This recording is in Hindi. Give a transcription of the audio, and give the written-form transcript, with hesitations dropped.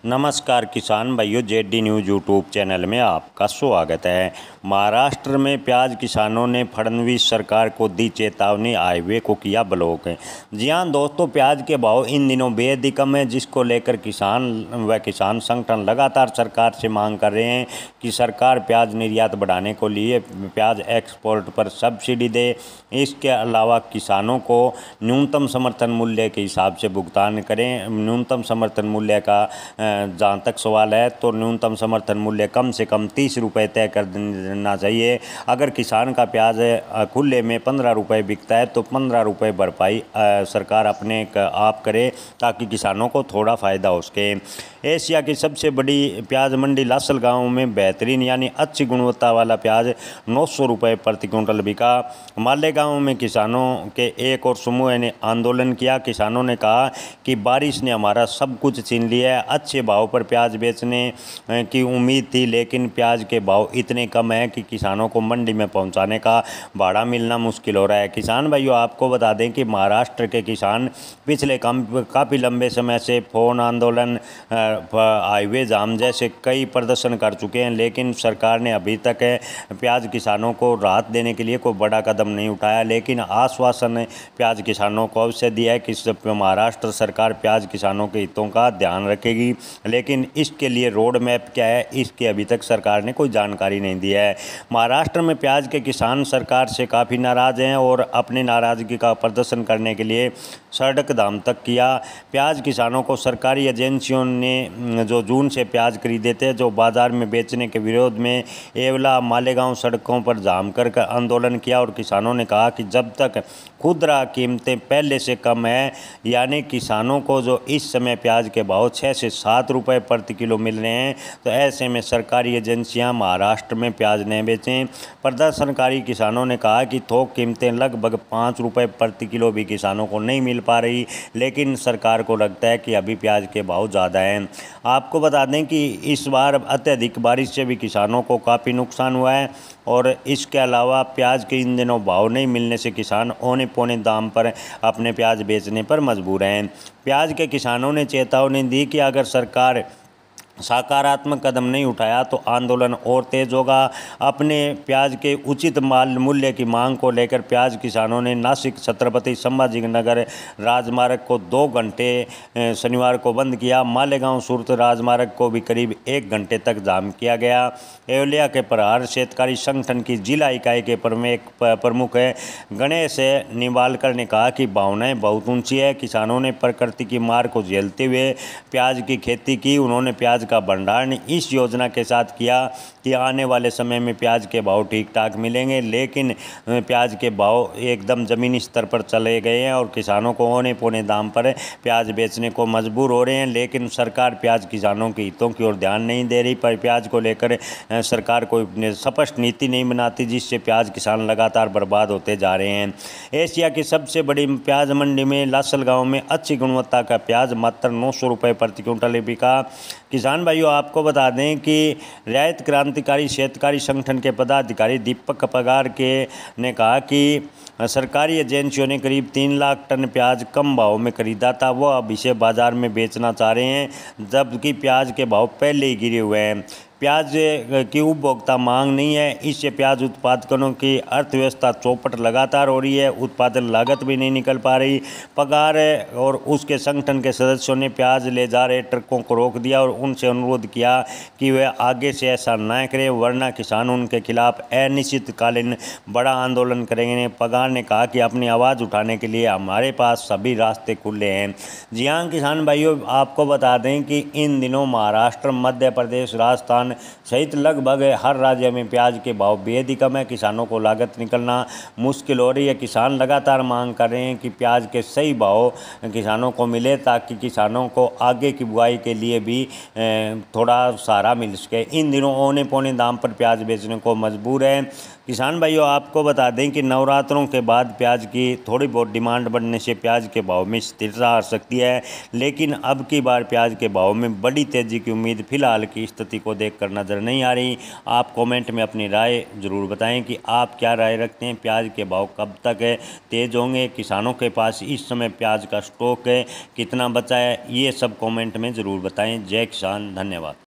नमस्कार किसान भाइयों, जेडी न्यूज़ यूट्यूब चैनल में आपका स्वागत है। महाराष्ट्र में प्याज किसानों ने फडणवीस सरकार को दी चेतावनी, हाईवे को किया ब्लॉक। जी हां दोस्तों, प्याज के भाव इन दिनों बेहद ही कम है, जिसको लेकर किसान संगठन लगातार सरकार से मांग कर रहे हैं कि सरकार प्याज निर्यात बढ़ाने को लिए प्याज एक्सपोर्ट पर सब्सिडी दे। इसके अलावा किसानों को न्यूनतम समर्थन मूल्य के हिसाब से भुगतान करें। न्यूनतम समर्थन मूल्य का जहाँ तक सवाल है तो न्यूनतम समर्थन मूल्य कम से कम 30 रुपये तय कर देना चाहिए। अगर किसान का प्याज खुले में 15 रुपये बिकता है तो 15 रुपये भरपाई सरकार अपने आप करे, ताकि किसानों को थोड़ा फ़ायदा हो सके। एशिया की सबसे बड़ी प्याज मंडी लासल गाँव में बेहतरीन यानी अच्छी गुणवत्ता वाला प्याज 900 रुपये प्रति क्विंटल बिका। मालेगांव में किसानों के एक और समूह ने आंदोलन किया। किसानों ने कहा कि बारिश ने हमारा सब कुछ छीन लिया है। अच्छे भाव पर प्याज बेचने की उम्मीद थी, लेकिन प्याज के भाव इतने कम हैं कि किसानों को मंडी में पहुंचाने का भाड़ा मिलना मुश्किल हो रहा है। किसान भाइयों, आपको बता दें कि महाराष्ट्र के किसान पिछले काफ़ी लंबे समय से फोन आंदोलन, हाईवे जाम जैसे कई प्रदर्शन कर चुके हैं, लेकिन सरकार ने अभी तक प्याज किसानों को राहत देने के लिए कोई बड़ा कदम नहीं उठाया। लेकिन आश्वासन प्याज किसानों को अवश्य दिया है कि महाराष्ट्र सरकार प्याज किसानों के हितों का ध्यान रखेगी, लेकिन इसके लिए रोड मैप क्या है, इसकी अभी तक सरकार ने कोई जानकारी नहीं दी है। महाराष्ट्र में प्याज के किसान सरकार से काफ़ी नाराज़ हैं और अपनी नाराज़गी का प्रदर्शन करने के लिए सड़क धाम तक किया। प्याज किसानों को सरकारी एजेंसियों ने जो जून से प्याज खरीदे थे, जो बाज़ार में बेचने के विरोध में येवला मालेगांव सड़कों पर जाम कर आंदोलन किया और किसानों ने कहा कि जब तक खुदरा कीमतें पहले से कम है, यानी किसानों को जो इस समय प्याज के भाव 6 से 7 रुपये प्रति किलो मिल रहे हैं, तो ऐसे में सरकारी एजेंसियां महाराष्ट्र में प्याज नहीं बेचें। प्रदर्शनकारी किसानों ने कहा कि थोक कीमतें लगभग 5 रुपये प्रति किलो भी किसानों को नहीं मिल पा रही, लेकिन सरकार को लगता है कि अभी प्याज के भाव ज़्यादा हैं। आपको बता दें कि इस बार अत्यधिक बारिश से भी किसानों को काफ़ी नुकसान हुआ है और इसके अलावा प्याज के इन दिनों भाव नहीं मिलने से किसान औने पौने दाम पर अपने प्याज बेचने पर मजबूर हैं। प्याज के किसानों ने चेतावनी दी कि अगर सरकार सकारात्मक कदम नहीं उठाया तो आंदोलन और तेज होगा। अपने प्याज के उचित मूल्य की मांग को लेकर प्याज किसानों ने नासिक छत्रपति संभाजीनगर राजमार्ग को 2 घंटे शनिवार को बंद किया। मालेगांव सूरत राजमार्ग को भी करीब 1 घंटे तक जाम किया गया। एवलिया के प्रहार शेतकारी संगठन की जिला इकाई के प्रमुख गणेश निवालकर ने कहा कि भावनाएं बहुत ऊंची है। किसानों ने प्रकृति की मार को झेलते हुए प्याज की खेती की। उन्होंने प्याज का भंडारण इस योजना के साथ किया कि आने वाले समय में प्याज के भाव ठीक ठाक मिलेंगे, लेकिन प्याज के भाव एकदम ज़मीनी स्तर पर चले गए हैं और किसानों को औने पौने दाम पर प्याज बेचने को मजबूर हो रहे हैं। लेकिन सरकार प्याज किसानों के हितों की ओर ध्यान नहीं दे रही। पर प्याज को लेकर सरकार कोई स्पष्ट नीति नहीं बनाती, जिससे प्याज किसान लगातार बर्बाद होते जा रहे हैं। एशिया की सबसे बड़ी प्याज मंडी में लासल गाँव में अच्छी गुणवत्ता का प्याज मात्र 900 रुपये प्रति क्विंटल बिका। किसान भाइयों, आपको बता दें कि रैयत क्रांतिकारी शेतकारी संगठन के पदाधिकारी दीपक पगार ने कहा कि सरकारी एजेंसियों ने करीब 3 लाख टन प्याज कम भाव में खरीदा था, वो अब इसे बाज़ार में बेचना चाह रहे हैं, जबकि प्याज के भाव पहले ही गिरे हुए हैं। प्याज की उपभोक्ता मांग नहीं है, इससे प्याज उत्पादकों की अर्थव्यवस्था चौपट लगातार हो रही है। उत्पादन लागत भी नहीं निकल पा रही। पगार और उसके संगठन के सदस्यों ने प्याज ले जा रहे ट्रकों को रोक दिया और उनसे अनुरोध किया कि वे आगे से ऐसा न करें, वरना किसान उनके खिलाफ अनिश्चितकालीन बड़ा आंदोलन करेंगे। पगार ने कहा कि अपनी आवाज़ उठाने के लिए हमारे पास सभी रास्ते खुले हैं। जी हाँ किसान भाइयों, आपको बता दें कि इन दिनों महाराष्ट्र, मध्य प्रदेश, राजस्थान सहित लगभग हर राज्य में प्याज के भाव बेहद ही कम है। किसानों को लागत निकलना मुश्किल हो रही है। किसान लगातार मांग कर रहे हैं कि प्याज के सही भाव किसानों को मिले, ताकि किसानों को आगे की बुआई के लिए भी थोड़ा सहारा मिल सके। इन दिनों औने पौने दाम पर प्याज बेचने को मजबूर है। किसान भाइयों, आपको बता दें कि नवरात्रों के बाद प्याज की थोड़ी बहुत डिमांड बढ़ने से प्याज के भाव में स्थिरता आ सकती है, लेकिन अब की बार प्याज के भाव में बड़ी तेज़ी की उम्मीद फिलहाल की स्थिति को देखकर नज़र नहीं आ रही। आप कमेंट में अपनी राय ज़रूर बताएं कि आप क्या राय रखते हैं, प्याज के भाव कब तक है तेज़ होंगे, किसानों के पास इस समय प्याज का स्टॉक है कितना बचा है, ये सब कमेंट में ज़रूर बताएँ। जय किसान, धन्यवाद।